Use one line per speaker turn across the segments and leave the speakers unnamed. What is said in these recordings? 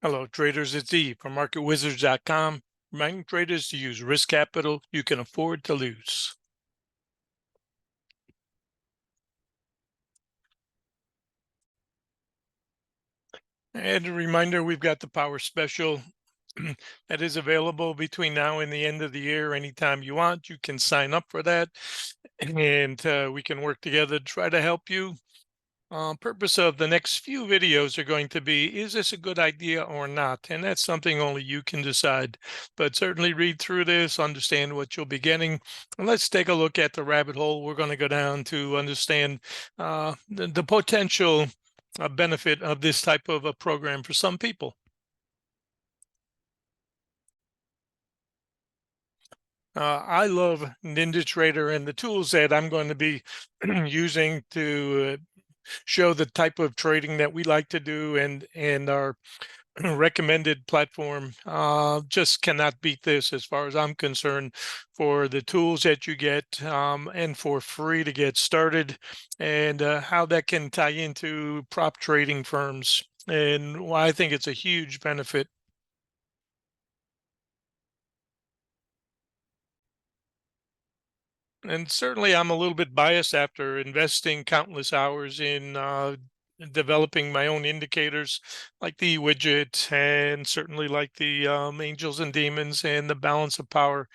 Hello, traders. It's E from MarketWizards.com, reminding traders to use risk capital you can afford to lose. And a reminder, we've got the power special that is available between now and the end of the year. Anytime you want, you can sign up for that, and we can work together to try to help you. Purpose of the next few videos are going to be, is this a good idea or not? And that's something only you can decide. But certainly read through this, understand what you'll be getting. And let's take a look at the rabbit hole we're going to go down to understand the potential benefit of this type of a program for some people. I love NinjaTrader and the tools that I'm going to be using to show the type of trading that we like to do, and our recommended platform just cannot beat this as far as I'm concerned, for the tools that you get, and for free to get started, and how that can tie into prop trading firms, and why I think it's a huge benefit. And certainly I'm a little bit biased after investing countless hours in developing my own indicators, like the widget, and certainly like the angels and demons and the balance of power.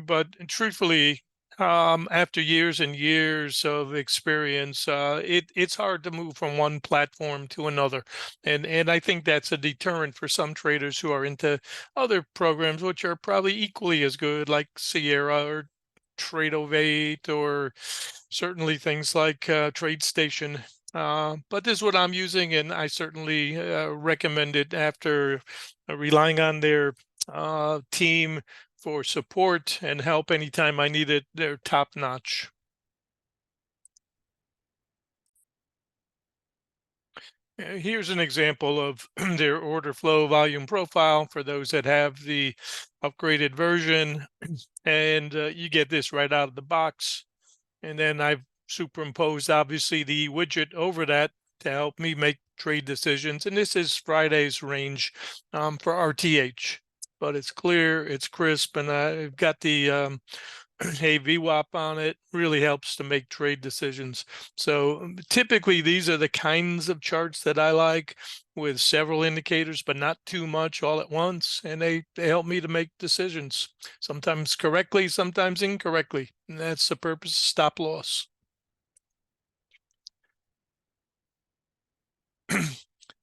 But truthfully, after years and years of experience, it's hard to move from one platform to another, and I think that's a deterrent for some traders who are into other programs, which are probably equally as good, like Sierra or Trade08, or certainly things like TradeStation. But this is what I'm using, and I certainly recommend it after relying on their team for support and help anytime I need it. They're top notch. Here's an example of their order flow volume profile for those that have the upgraded version. And you get this right out of the box. And then I've superimposed, obviously, the widget over that to help me make trade decisions. And this is Friday's range for RTH. But it's clear, it's crisp, and I've got the a VWAP on it. Really helps to make trade decisions. So typically these are the kinds of charts that I like, with several indicators, but not too much all at once. And they help me to make decisions, sometimes correctly, sometimes incorrectly. And that's the purpose of stop loss.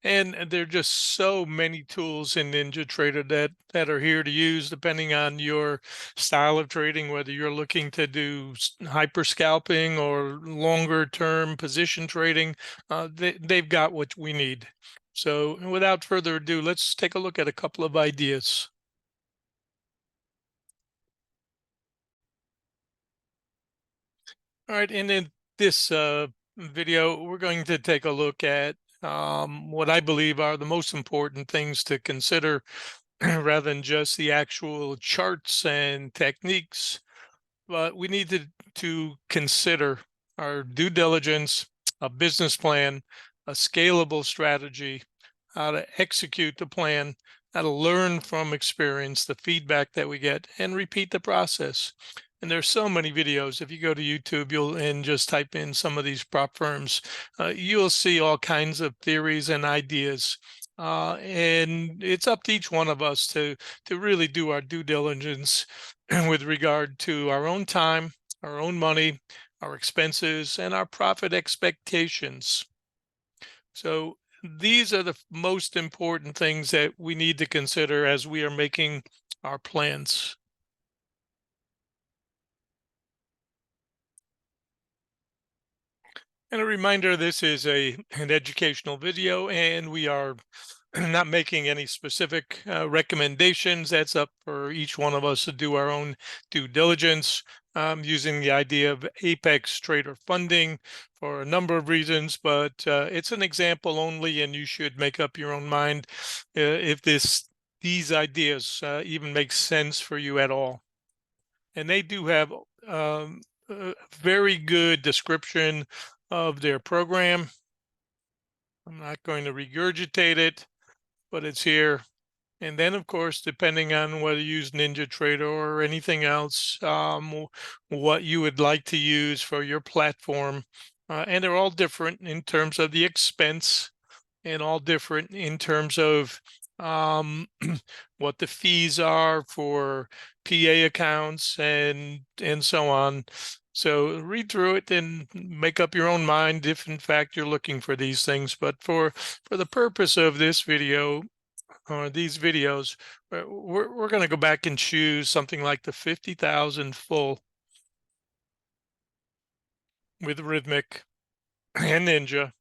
And there are just so many tools in NinjaTrader that are here to use, depending on your style of trading, whether you're looking to do hyper scalping or longer term position trading. They've got what we need. So without further ado, let's take a look at a couple of ideas. All right, and in this video, we're going to take a look at what I believe are the most important things to consider rather than just the actual charts and techniques. But we need to consider our due diligence, a business plan, a scalable strategy, how to execute the plan, how to learn from experience, the feedback that we get, and repeat the process. And there's so many videos. If you go to YouTube, and just type in some of these prop firms, you'll see all kinds of theories and ideas. And it's up to each one of us to really do our due diligence with regard to our own time, our own money, our expenses, and our profit expectations. So these are the most important things that we need to consider as we are making our plans. And a reminder, this is an educational video, and we are not making any specific recommendations. That's up for each one of us to do our own due diligence, using the idea of apex trader funding for a number of reasons, but it's an example only, and you should make up your own mind if these ideas even make sense for you at all. And they do have a very good description of their program. I'm not going to regurgitate it, but it's here. And then, of course, depending on whether you use NinjaTrader or anything else, what you would like to use for your platform. And they're all different in terms of the expense, and all different in terms of um, what the fees are for PA accounts and so on. So read through it and make up your own mind if in fact you're looking for these things. But for the purpose of this video or these videos, we're going to go back and choose something like the 50,000 full with Rhythmic and Ninja.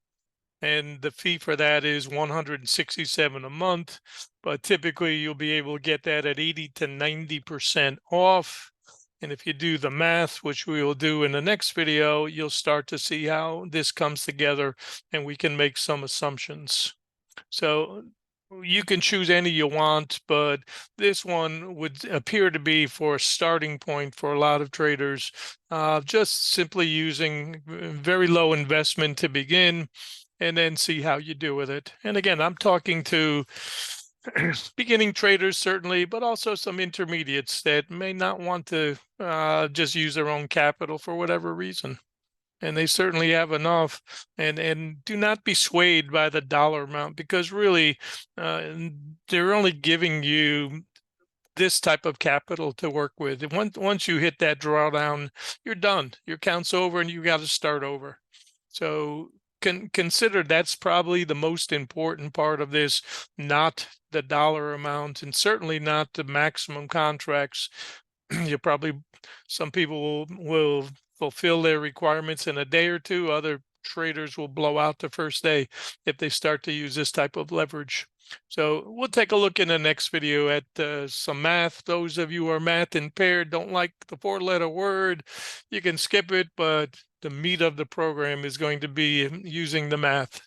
And the fee for that is $167 a month, but typically you'll be able to get that at 80 to 90% off. And if you do the math, which we will do in the next video, you'll start to see how this comes together and we can make some assumptions. So you can choose any you want, but this one would appear to be for a starting point for a lot of traders, just simply using very low investment to begin and then see how you do with it. And again, I'm talking to beginning traders certainly, but also some intermediates that may not want to just use their own capital for whatever reason. And they certainly have enough. And do not be swayed by the dollar amount, because really they're only giving you this type of capital to work with. And once you hit that drawdown, you're done. Your count's over and you got to start over. So consider that's probably the most important part of this, not the dollar amount, and certainly not the maximum contracts. You probably, some people will fulfill their requirements in a day or two. Other traders will blow out the first day if they start to use this type of leverage. So we'll take a look in the next video at some math. Those of you who are math impaired, don't like the 4-letter word, you can skip it, but the meat of the program is going to be using the math.